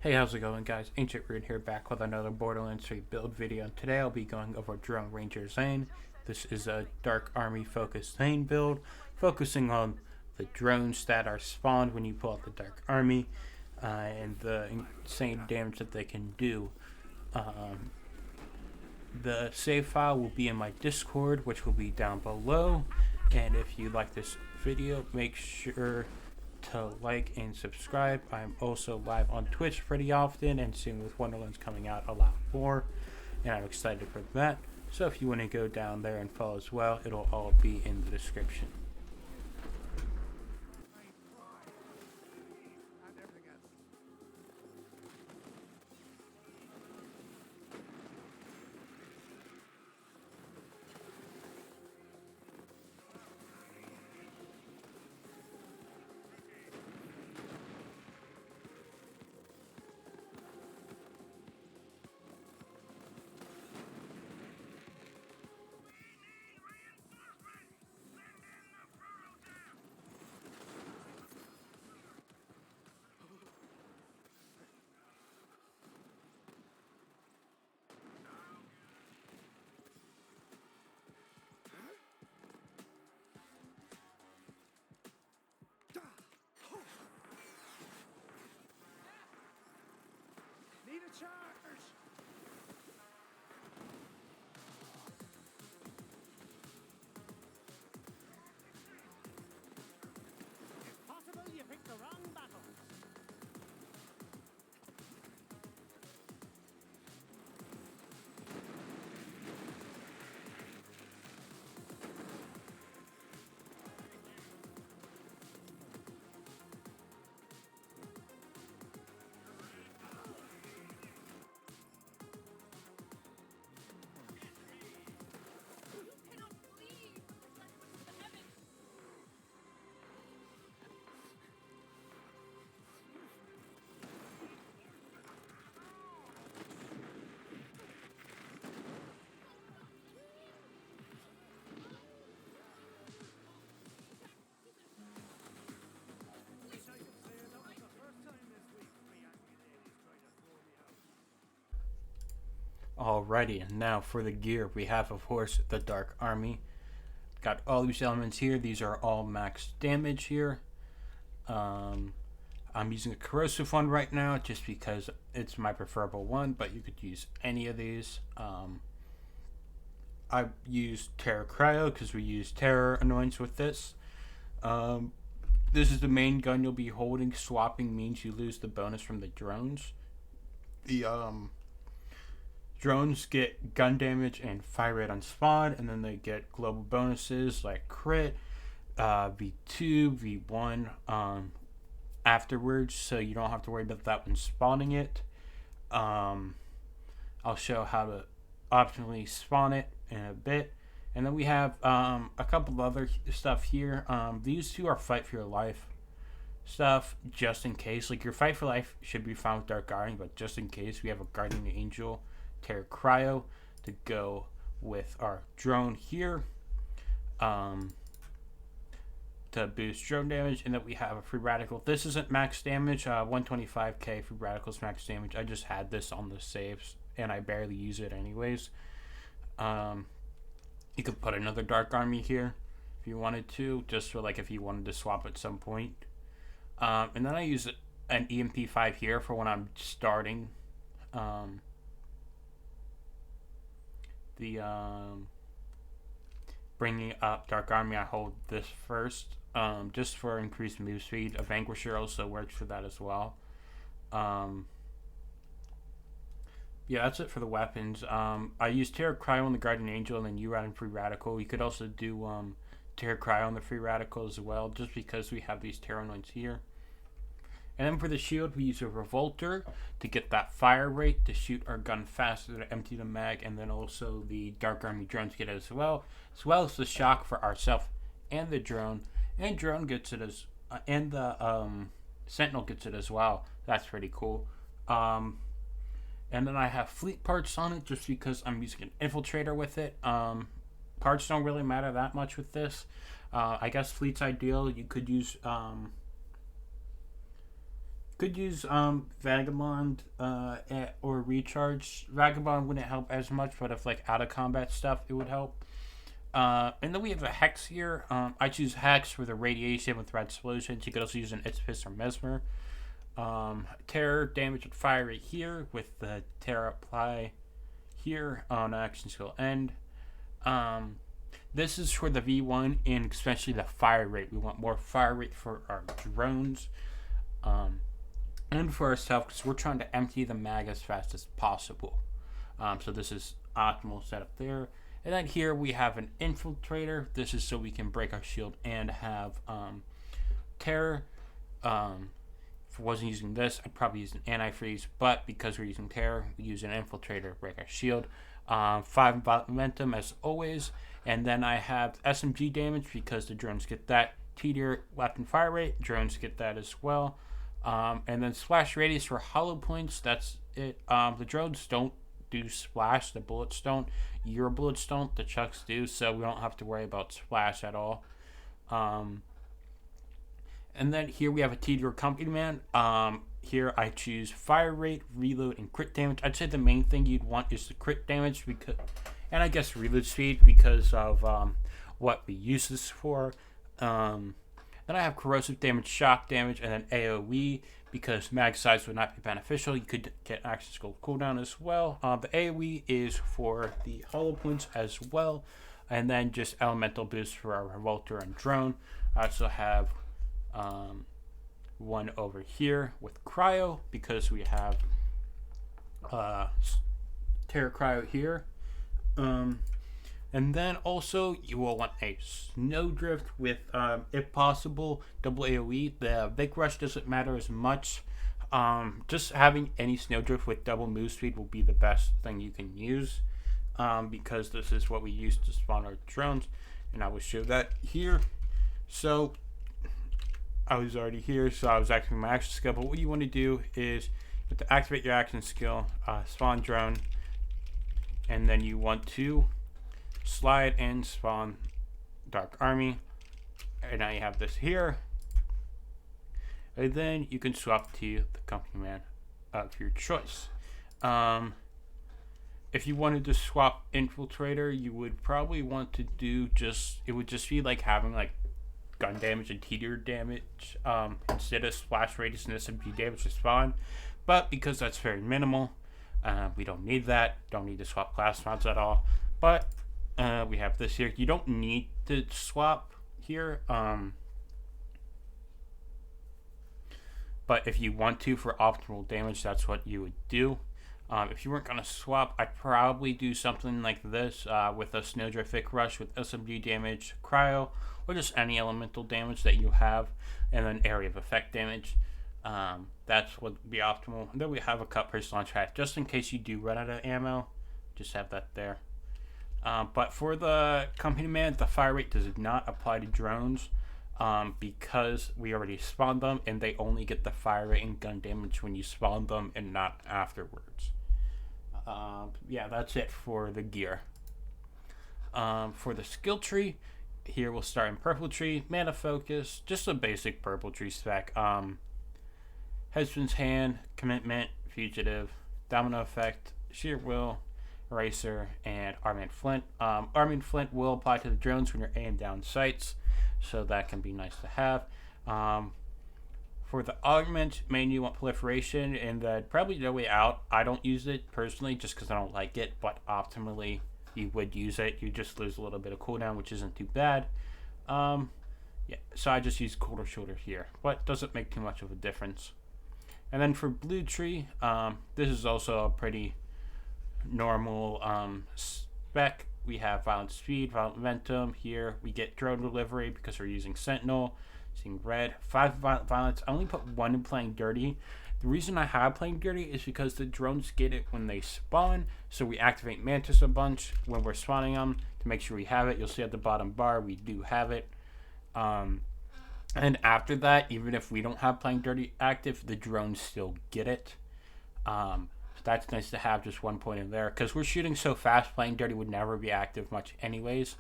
Hey, how's it going, guys? Ancient Rude here, back with another Borderlands 3 build video, and today I'll be going over Drone Ranger Zane. This is a Dark Army focused Zane build, focusing on the drones that are spawned when you pull out the Dark Army, and the insane damage that they can do. The save file will be in my Discord, which will be down below, and if you like this video, make sure to like and subscribe. I'm also live on Twitch pretty often, and soon with Wonderlands coming out a lot more, and I'm excited for that. So if you want to go down there and follow as well, it'll all be in the description. Need a charge! It's possible you picked the wrong battle. Alrighty, and now for the gear, we have, of course, the Dark Army. Got all these elements here. These are all max damage here. I'm using a corrosive one right now just because it's my preferable one, but you could use any of these. I use Terror Cryo because we use Terror Annoyance with this. This is the main gun you'll be holding. Swapping means you lose the bonus from the drones. The drones get gun damage and fire rate on spawn, and then they get global bonuses like crit, V2, V1 afterwards, so you don't have to worry about that when spawning it. I'll show how to optionally spawn it in a bit. And then we have a couple other stuff here. These two are fight for your life stuff, just in case. Like, your fight for life should be found with Dark Guardian, but just in case, we have a Guardian Angel Terror Cryo to go with our drone here, to boost drone damage. And then we have a free radical. This isn't max damage, 125k free radicals max damage. I just had this on the saves and I barely use it anyways. You could put another Dark Army here if you wanted to, just for like if you wanted to swap at some point. And then I use an EMP5 here for when I'm starting bringing up Dark Army. I hold this first, just for increased move speed. A Vanquisher also works for that as well. Yeah, that's it for the weapons. I use Terror Cryo on the Guardian Angel and then URAD and Free Radical. You could also do Terror Cryo on the Free Radical as well, just because we have these Terror Anoints here. And then for the shield, we use a Revolter to get that fire rate, to shoot our gun faster, to empty the mag, and then also the Dark Army drones get it as well as the shock for ourselves and the drone. And drone gets it as, and the Sentinel gets it as well. That's pretty cool. And then I have fleet parts on it just because I'm using an infiltrator with it. Parts don't really matter that much with this. I guess fleet's ideal. You could use Could use Vagabond or Recharge. Vagabond wouldn't help as much, but if like out of combat stuff, it would help. And then we have a Hex here. I choose Hex for the radiation with red solutions. You could also use an Itzpis or Mesmer. Terror damage with fire right here with the Terror apply here on action skill end. This is for the V1 and especially the fire rate. We want more fire rate for our drones. And for ourselves because we're trying to empty the mag as fast as possible. So this is optimal setup there. And then here we have an infiltrator. This is so we can break our shield and have terror. If I wasn't using this, I'd probably use an antifreeze. But because we're using terror, we use an infiltrator to break our shield. 5 momentum as always. And then I have SMG damage because the drones get that. T-tier weapon fire rate. Drones get that as well. And then splash radius for hollow points. That's it. The drones don't do splash. The bullets don't. Your bullets don't. The chucks do. So we don't have to worry about splash at all. And then here we have a T-tier accompaniment. Here I choose fire rate, reload, and crit damage. I'd say the main thing you'd want is the crit damage because, and I guess reload speed because of what we use this for. Then I have corrosive damage, shock damage, and then AoE because mag size would not be beneficial. You could get action skill cooldown as well. The AoE is for the hollow points as well. And then just elemental boost for our revolter and drone. I also have one over here with cryo because we have Terror Cryo here. And then also you will want a Snowdrift with, if possible, double AoE. The Vic Rush doesn't matter as much. Just having any Snowdrift with double move speed will be the best thing you can use because this is what we use to spawn our drones. And I will show that here. So I was already here, so I was activating my action skill. But what you want to do is you have to activate your action skill, spawn drone, and then you want to slide and spawn Dark Army. And now you have this here. And then you can swap to the company man of your choice. If you wanted to swap Infiltrator, you would probably want to do it would just be like having like gun damage and T-tier damage instead of splash radius and SMG damage to spawn. But because that's very minimal, we don't need that. Don't need to swap class mods at all. But we have this here. You don't need to swap here. But if you want to for optimal damage, that's what you would do. If you weren't going to swap, I'd probably do something like this with a Snowdrift Vic Rush with SMG damage, cryo, or just any elemental damage that you have, and then area of effect damage. That's what would be optimal. And then we have a cut person launch pad just in case you do run out of ammo. Just have that there. But for the company man, the fire rate does not apply to drones because we already spawned them and they only get the fire rate and gun damage when you spawn them and not afterwards. Yeah, that's it for the gear. For the skill tree, here we'll start in purple tree, mana focus, just a basic purple tree spec. Husband's hand, commitment, fugitive, domino effect, sheer will, eraser, and army and flint. Army and flint will apply to the drones when you're aiming down sights, so that can be nice to have. For the augment, mainly you want proliferation, and probably no way out. I don't use it personally just because I don't like it, but optimally you would use it. You just lose a little bit of cooldown, which isn't too bad. Yeah, so I just use Colder Shoulder here, but doesn't make too much of a difference. And then for blue tree, this is also a pretty normal spec. We have violent speed, violent momentum. Here we get drone delivery because we're using Sentinel. Seeing red, 5 violence. I only put 1 in playing dirty. The reason I have playing dirty is because the drones get it when they spawn. So we activate Mantis a bunch when we're spawning them to make sure we have it. You'll see at the bottom bar we do have it. And after that, even if we don't have playing dirty active, the drones still get it. So that's nice to have just 1 point in there because we're shooting so fast. Playing dirty would never be active much anyways.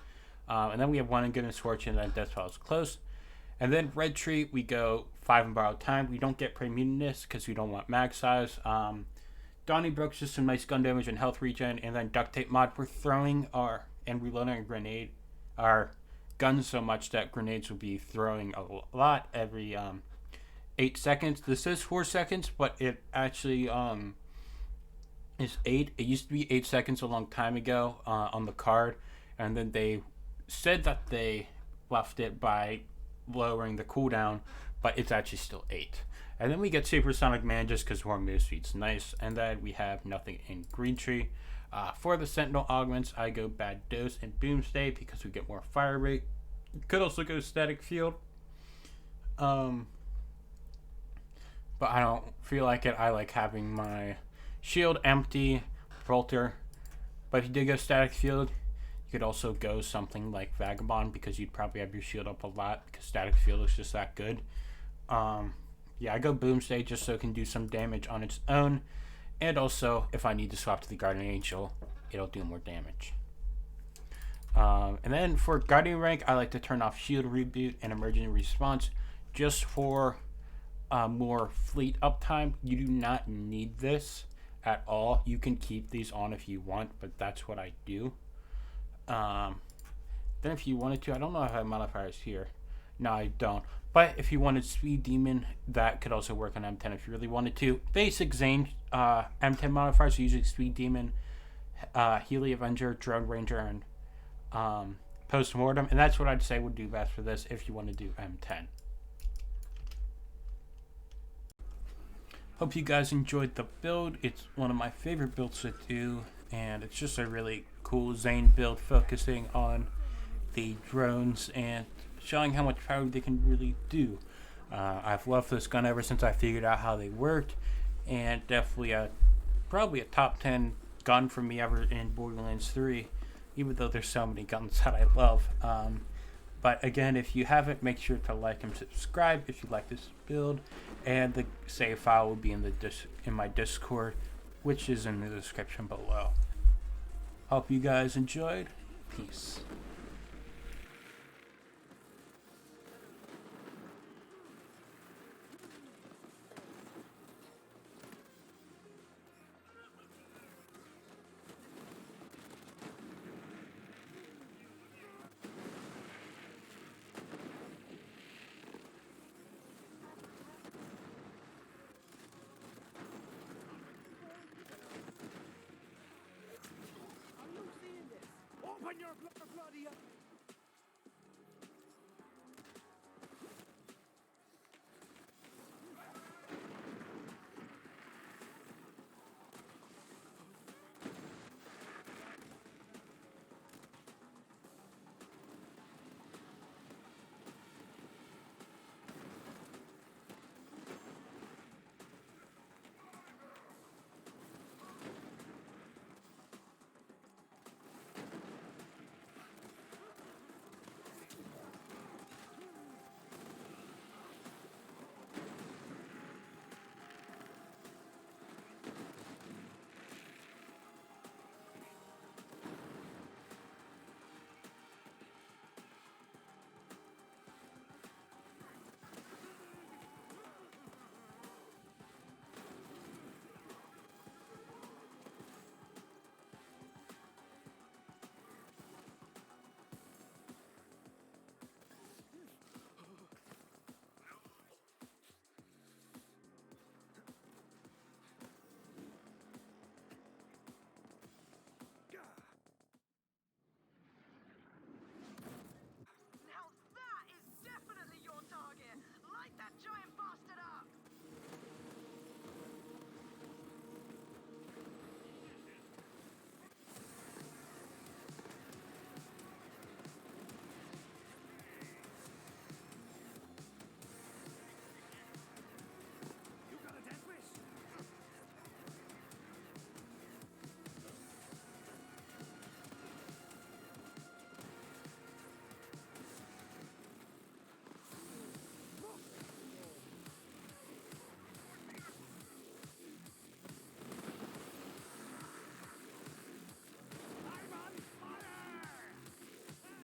And then we have 1 in goodness fortune and Death Falls close. And then red tree, we go 5 and borrowed time. We don't get premunedness because we don't want mag size. Donnybrooke's just some nice gun damage and health regen. And then duct tape mod, we're throwing our and reloading our guns so much that grenades will be throwing a lot every 8 seconds. This is 4 seconds, but it actually is 8. It used to be 8 seconds a long time ago on the card, and then they said that they left it by lowering the cooldown, but it's actually still 8. And then we get Supersonic Man just because Warm Move Speed's nice, and then we have nothing in Green Tree. For the Sentinel augments, I go Bad Dose and Boomstay because we get more fire rate. You could also go Static Field. But I don't feel like it. I like having my shield empty, Volter. But if you did go Static Field, you could also go something like Vagabond because you'd probably have your shield up a lot because Static Field is just that good. Yeah, I go Boomstay just so it can do some damage on its own. And also, if I need to swap to the Guardian Angel, it'll do more damage. And then for Guardian rank, I like to turn off Shield Reboot and Emergency Response just for more fleet uptime. You do not need this at all. You can keep these on if you want, but that's what I do. Then if you wanted to, I don't know if I have modifiers here. No, I don't. But if you wanted Speed Demon, that could also work on M10 if you really wanted to. Basic Zane M10 modifiers are usually Speed Demon, Healy Avenger, Drone Ranger, and Postmortem. And that's what I'd say would do best for this if you want to do M10. Hope you guys enjoyed the build. It's one of my favorite builds to do, and it's just a really cool Zane build focusing on the drones and showing how much power they can really do. I've loved this gun ever since I figured out how they worked, and definitely probably a top 10 gun for me ever in Borderlands 3, even though there's so many guns that I love. But again, if you haven't, make sure to like and subscribe if you like this build, and the save file will be in my Discord, which is in the description below. Hope you guys enjoyed. Peace. Open your bloody